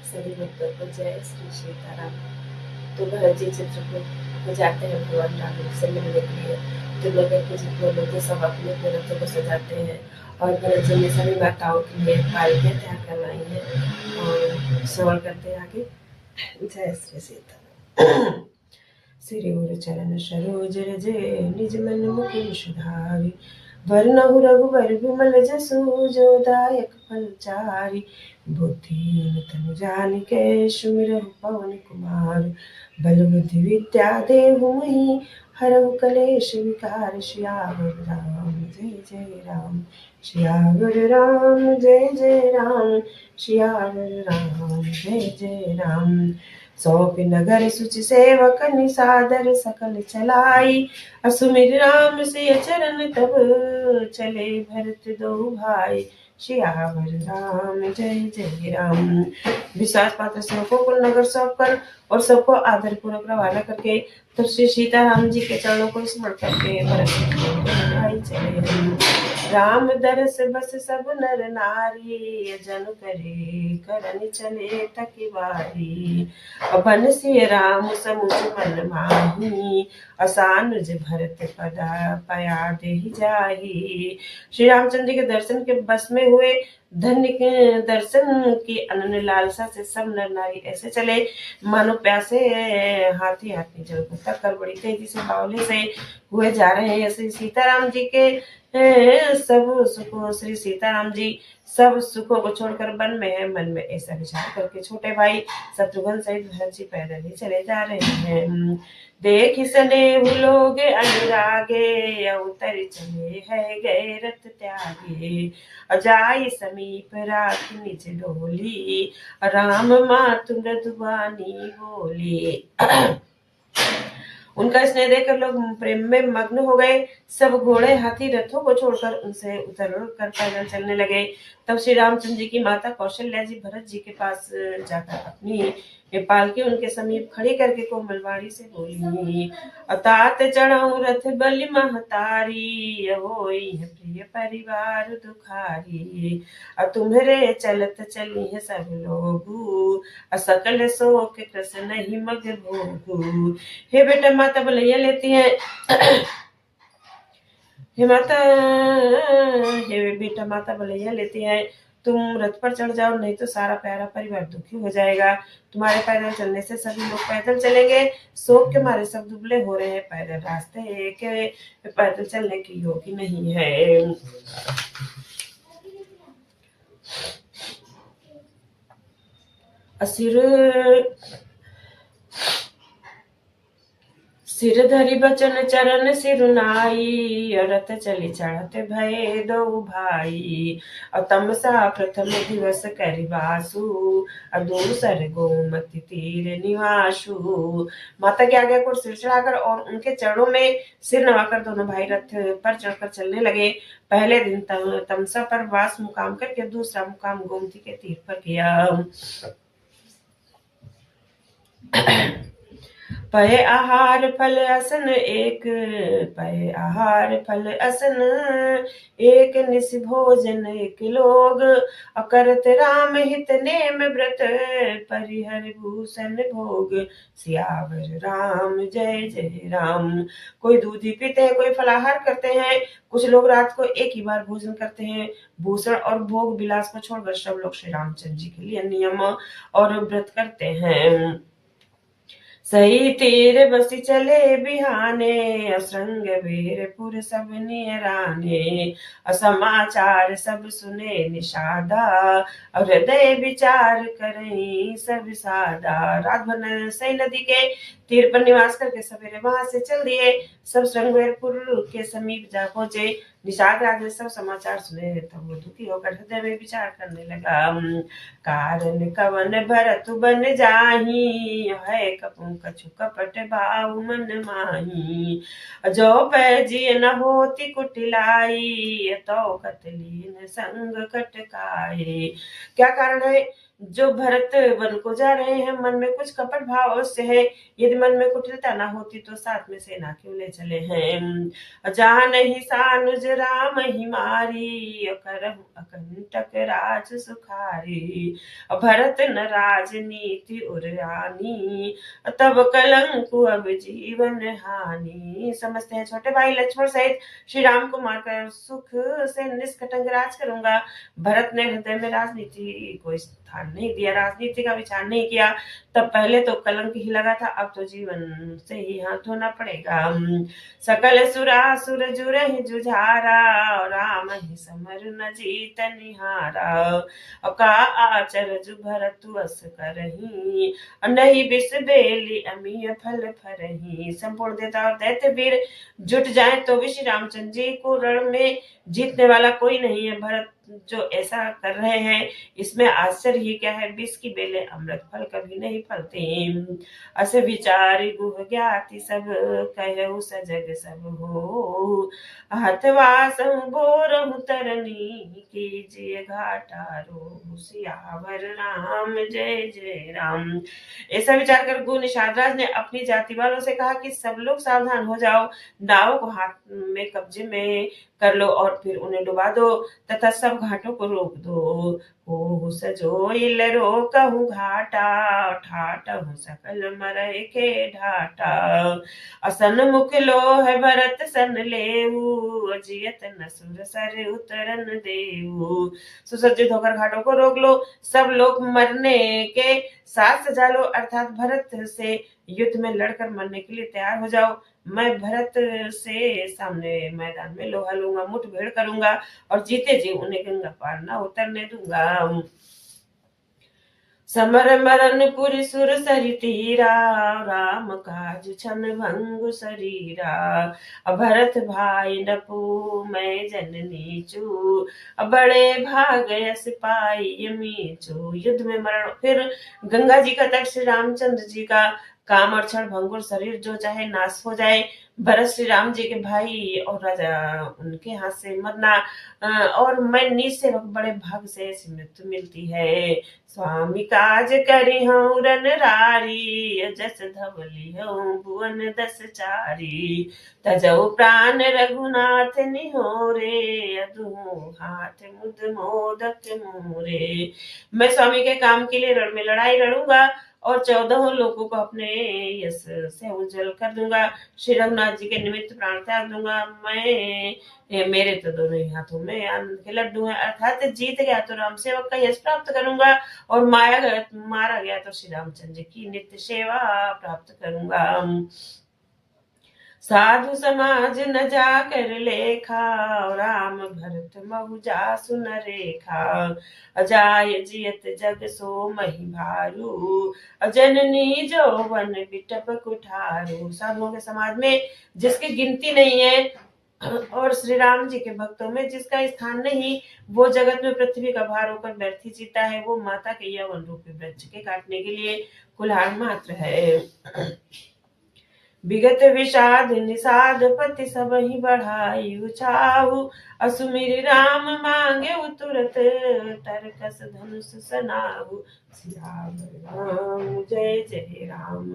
सभी भक्तों को जय श्री सीताराम। तो भरत जी चित्रकूट को जाते हैं भगवान राम से मिलने के लिए। तो नगर के जितने लोग हैं सब अपने अपने रथों को सजाते हैं और भरत जी ने सभी माताओं के लिए पालकियां तैयार करवाई हैं और श्रवण करते हैं आगे। जय श्री सीताराम। श्री गुरु चरण सरोज रज निज मन मुकुर सुधारि वरनहु रघुबर विमल जसु जो दायक फलचारि बुद्धिहीन तनु जानिके सुमिरहु पवन कुमार बल बुद्धि विद्या देहु मोहि हरहु कलेश विकार सियावर राम जय जय राम सियावर राम जय जय राम सियावर राम जय जय राम। सौंप नगर सुचि सेवक निसादर सकल चलाई असुमिर राम सिय चरण तब चले भरत दो भाई सियावर राम जय जय राम। विश्वास पात्र सेवकों को नगर सौंप कर और सबको आदर पूर्वक रवाना करके तब श्री सीताराम जी के चरणों को स्मरण करके भरत चले। राम दरस बस सब नर नारी जन करे करन चले तकी बारी अपन सिय राम समुझ मन माही असानुज भरत पदा पया देहि जाही। श्री रामचंद्र के दर्शन के बस में हुए धन्य के दर्शन की अनन्य लालसा से सब नर नारी ऐसे चले मानो प्यासे हाथी हाथी जल को तक कर बड़ी तेजी से बावले से हुए जा रहे हैं। श्री सीताराम जी के सब सुखों श्री सीताराम जी सब सुखों को छोड़कर वन में है। मन में ऐसा विचार करके छोटे भाई शत्रुघ्न सहित भरत जी पैदल ही चले जा रहे हैं। देख सने लोग अनुरागे उतर चले है गए रथ त्यागे अजाई समीप राख निज डोली राम मातु मृदुबानी बोली। उनका स्नेह देखकर लोग प्रेम में मग्न हो गए। सब घोड़े हाथी रथों को छोड़कर उनसे उतर कर पैदल चलने लगे। तब श्री रामचंद्र जी की माता कौशल्या जी भरत जी के पास जाकर अपनी पालकी उनके समीप खड़ी करके कोमलवाणी से बोली अतात चढ़ाऊं रथ बलि महतारी होई है प्रिय परिवार दुखारी तुम्हरे चलत चली है सब लोगू सकल शोक कृष नहीं मग भोगू। हे बेटा माता बलैया लेती है हे बेटा माता बलैया लेती है तुम रथ पर चढ़ जाओ नहीं तो सारा प्यारा परिवार दुखी हो जाएगा। तुम्हारे पैदल चलने से सभी लोग पैदल चलेंगे। शोक के मारे सब दुबले हो रहे हैं। पैदल रास्ते के पैदल चलने की योग्य नहीं है। सिर धरि बचन चरण सिरुनाई रथ चली चढ़त भये दो भाई तमसा प्रथम दिवस करिवासु दूसर गोमति तीर निवासु। माता के आगे को सिर चढ़ाकर और उनके चरणों में सिर नवाकर दोनों भाई रथ पर चढ़कर चलने लगे। पहले दिन तमसा पर वास मुकाम करके दूसरा मुकाम गोमती के तीर पर किया। पय आहार फल असन एक निस भोजन एक लोग अकरत राम हित नेम व्रत परिहर भूषण भोग सियावर राम जय जय राम। कोई दूध ही पीते हैं कोई फलाहार करते हैं कुछ लोग रात को एक ही बार भोजन करते हैं। भूषण और भोग विलास को छोड़कर सब लोग श्री रामचंद्र जी के लिए नियम और व्रत करते हैं। सही तीर बसी चले बिहाने श्रृंग वीरपुर सब नियराने समाचार सब सुने निषादा हृदय विचार करें सब सादा। रात भर सही नदी के तीर पर निवास करके सवेरे वहां से चल दिए। सब श्रृंगवेरपुर के समीप जा पहुंचे। निषाद राजा सब समाचार सुने तब वो दुखी होकर हृदय में विचार करने लगा। कारण कवन भरत बन जाही है कछु कपट भाव मन माही जो पैजी न होती कुटिलाई तो कतलीन संग कटकाए। क्या कारण है जो भरत वन को जा रहे हैं, मन में कुछ कपट भाव अवश्य है। यदि मन में कुटिलता न होती तो साथ में सेना क्यों ले चले हैं। जान ही सानुज राम ही मारी, करहु अकंटक राज सुखारी। भरत न राजनीति उरानी, तब कलंक अब जीवन हानि। समझते हैं छोटे भाई लक्ष्मण सहित श्री राम को मारकर सुख से निष्कटंक राज करूंगा। भरत ने हृदय में राजनीति को स्थान नहीं दिया, राजनीति का विचार नहीं किया। तब पहले तो कलंक ही लगा था, अब तो जीवन से ही हाथ धोना पड़ेगा। सकल सुरासुर जुरहि जुझारा, राम ही समर न जीत निहारा। का आचरज भरत अस करही, नहीं बिस बेली अमीय फल फरही। संपूर्ण देवता और दैत्य वीर जुट जाए तो भी श्री रामचंद्र जी को रण में जीतने वाला कोई नहीं है। भरत जो ऐसा कर रहे हैं इसमें आश्चर्य ही क्या है। विष की बेले अमृत फल कभी नहीं फलते। अस विचार गुह ज्ञाति सब, कहु सजग सब हो। हथवास बोरहु तरनी, कीजिए घाटा रो। सियावर राम जय जय राम। ऐसा विचार कर गुह निषादराज ने अपनी जाति वालों से कहा कि सब लोग सावधान हो जाओ, नाव को हाथ में कब्जे में कर लो और फिर उन्हें डुबा दो तथा सब घाटों को रोक दो। हो सजोइल रोकहु घाटा, ठाटहु सकल मरय के ढाटा। असन मुख लोह भरत सन लेऊ, अजियत न सुर सर उतरन देऊ। सुसज्जित होकर घाटों को रोक लो, सब लोग मरने के साथ सजा लो, अर्थात भरत से युद्ध में लड़कर मरने के लिए तैयार हो जाओ। मैं भरत से सामने मैदान में लोहा लूंगा, मुठभेड़ करूंगा और जीते जी उन्हें गंगा पार न उतरने दूंगा। समर मरन पुर सुर सरि तीरा, राम काज छन भंगु शरीरा। भरत भाई नपु मैं जननी चू, बड़े भाग यस पाई मीचू। युद्ध में मरण, फिर गंगा जी का तट, श्री रामचंद्र जी का काम और क्षण भंगुर शरीर जो चाहे नाश हो जाए। भरत श्री राम जी के भाई और राजा उनके हाथ से मरना, और मैं नीच सेवक बड़े भाग से ऐसी मृत्यु मिलती है। स्वामी काज करी हूँ रन रारी, जस धवली हूँ भुवन दस चारी। तजौ प्राण रघुनाथ निहोरे, अदुहु हाथ मुद मोदक मोरे। मैं स्वामी के काम के लिए रण में लड़ाई लड़ूंगा और 14 लोगों को अपने यश से उज्जवल कर दूंगा। श्री रघुनाथ जी के निमित्त प्राण त्याग दूंगा। मेरे तो दोनों ही हाथों में आनंद के लड्डू हैं, अर्थात जीत गया तो राम सेवक का यश प्राप्त करूंगा और मारा गया तो श्री रामचंद्र की नित्य सेवा प्राप्त करूंगा। साधु समाज न जाकर लेखा, राम भरत महु जासु न रेखा। अजाय जियत जग सो मही भारू, जननी जो वन बिटप कुठारू। साधुओं के समाज में जिसकी गिनती नहीं है और श्री राम जी के भक्तों में जिसका स्थान नहीं, वो जगत में पृथ्वी का भार होकर व्यर्थ ही जीता है। वो माता के यौवन रूपी वृक्ष के काटने के लिए कुल्हाड़ मात्र है। विगत विषाद निषाद पति सब ही बढ़ाई उछाऊ, असुमिर राम मांगे तुरत, तरकस धनुष सनाहु। सियावर राम जय जय राम।